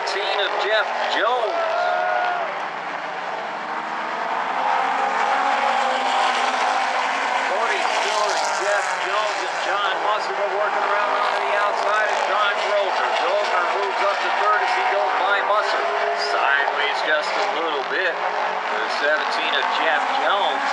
of Jeff Jones. Cody Stewart, Jeff Jones, and John Musser are working around onto the outside, and John Grosvenor. Grosvenor moves up to third as he goes by Musser. Sideways just a little bit. The 17 of Jeff Jones.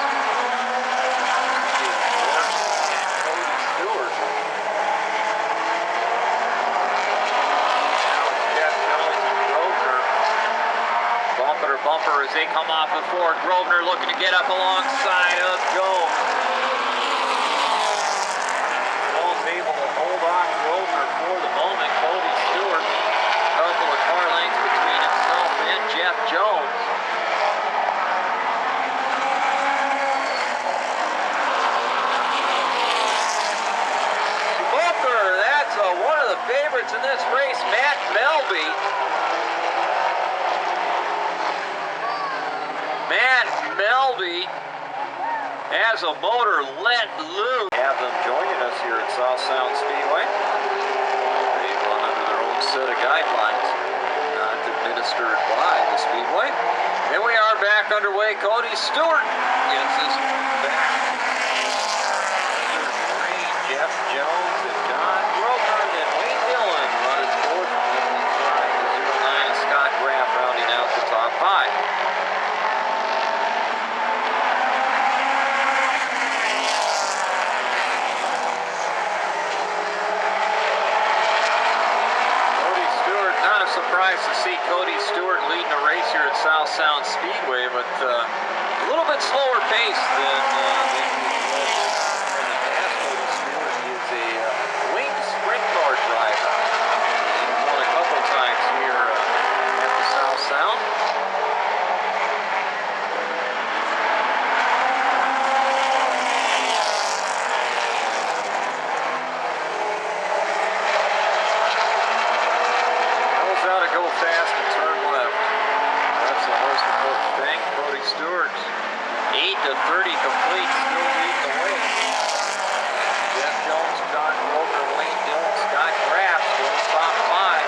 Bumper as they come off of Ford. Grosvenor looking to get up alongside of Jones. Jones able to hold off Grosvenor for the moment. Cody Stewart, a couple of car lengths between himself and Jeff Jones. Bumper, that's one of the favorites in this race, Matt Melby. Matt Melby has a motor let loose. Have them joining us here at South Sound Speedway. They run under their own set of guidelines, not administered by the Speedway. And we are back underway. Cody Stewart gets this back. Jeff Jones and John Grosvenor, and Wayne Dillon running fourth from the inside. The 09 and Scott Graff rounding out the top five. Surprised to see Cody Stewart leading a race here at South Sound Speedway, but a little bit slower pace than in the past. Cody Stewart is a winged sprint car driver. He's won a couple times here at the South Sound. Fast and turn left. That's the most important thing. Cody Stewart, 8 to 30 complete, still leading the way. Jeff Jones, John Grosvenor, Wayne Dillon, Scott Graff still top five.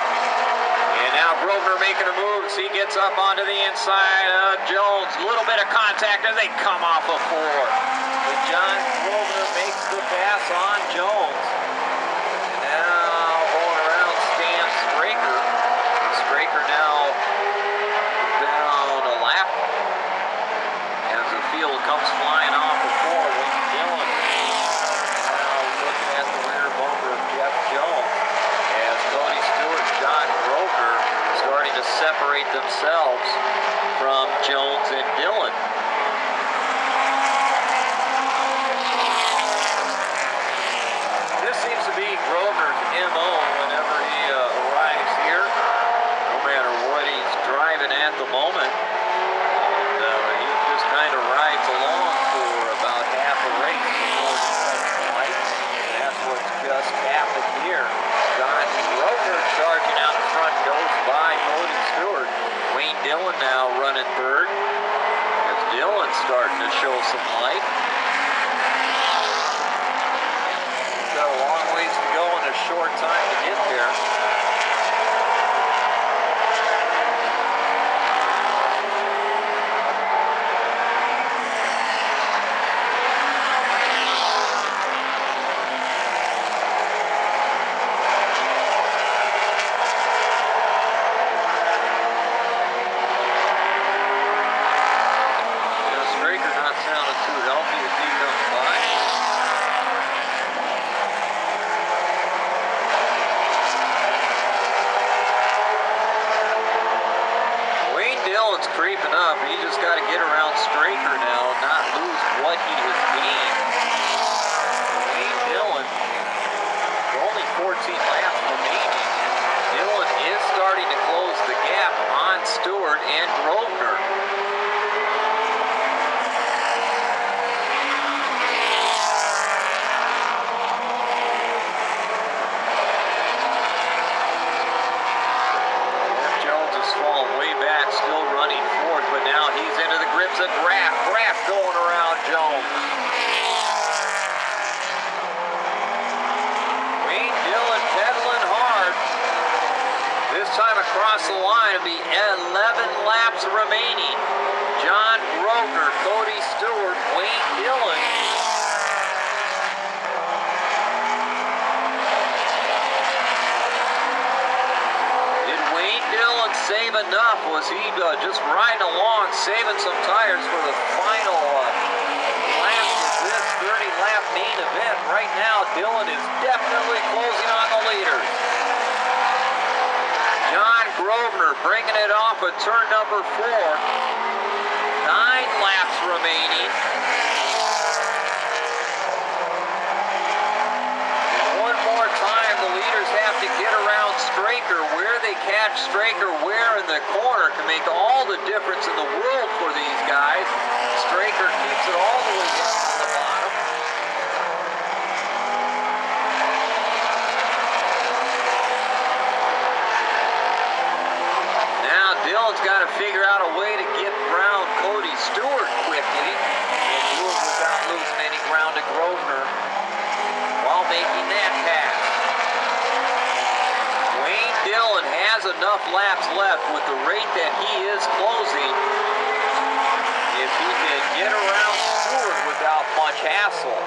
And now Grosvenor making a move as he gets up onto the inside of Jones. A little bit of contact as they come off of four. But John Grosvenor makes the pass on Jones. And now going around Stan Straker. Straker now down a lap as the field comes flying off the floor. Wayne Dillon now looking at the rear bumper of Jeff Jones as Cody Stewart, John Grosvenor starting to separate themselves from Jones and Dillon. This seems to be Grosvenor's MO whenever he arrives here. No matter what he's driving at the moment. And he just kind of rides along for about half a race before he cuts the lights. And that's what's just happened here. John Grosvenor charging out in front, goes by Cody Stewart. Wayne Dillon now running third. As Dillon's starting to show some life. Got a long ways to go in a short time to get there. Creeping up. He just got to get around Straker now, not lose what he has gained. Wayne Dillon, only 14 laps remaining. Dillon is starting to close the gap on Stewart and Grosvenor. Still running fourth, but now he's into the grips of Graff. Graff going around Jones. Wayne Dillon pedaling hard. This time across the line. laps remaining. John Grosvenor, Cody Stewart, Wayne Dillon. Did Wayne Dillon save enough? Was he just riding along, saving some tires for the final lap of this 30-lap main event? Right now, Dillon is definitely closing on the leaders. John Grosvenor bringing it off at turn number 4. 9 laps remaining. One more time, the leaders have to get around Straker. Where they catch Straker, where in the corner, can make all the difference in the world for these guys. Straker keeps it all the way down to the bottom. Now Dillon's got to figure out a way to get around Cody Stewart quickly and do it without losing any ground to Grosvenor while making that pass. Wayne Dillon has enough laps left with the rate that he is closing. If he can get around Stewart without much hassle.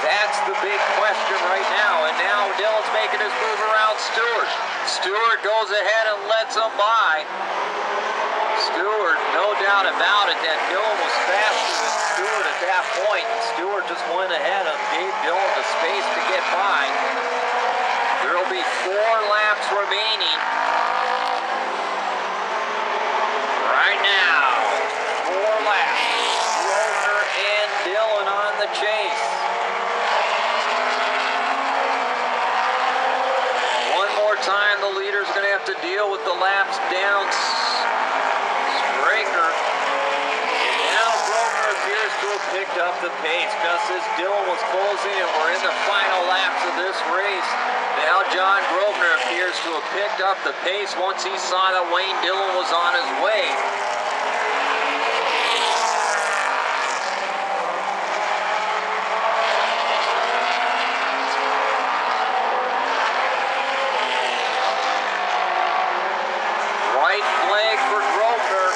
That's the big question right now. And now Dillon's making his move around Stewart. Stewart goes ahead and lets him by. Stewart, no doubt about it, that Dillon was faster than Stewart at that point. And Stewart just went ahead and gave Dillon the space to get by. There will be 4 laps remaining. Right now, 4 laps. Grosvenor and Dillon on the chase. One more time, the leader's going to have to deal with the laps down Straker. And now Grosvenor appears to have picked up the pace just as Dillon was closing, and we're in the final laps of this race. Now John Grosvenor appears to have picked up the pace once he saw that Wayne Dillon was on his way. White flag for Grosvenor.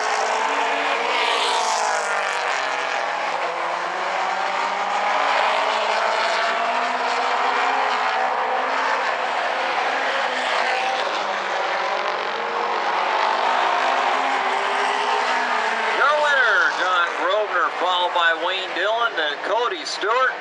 Your winner, John Grosvenor, followed by Wayne Dillon and Cody Stewart.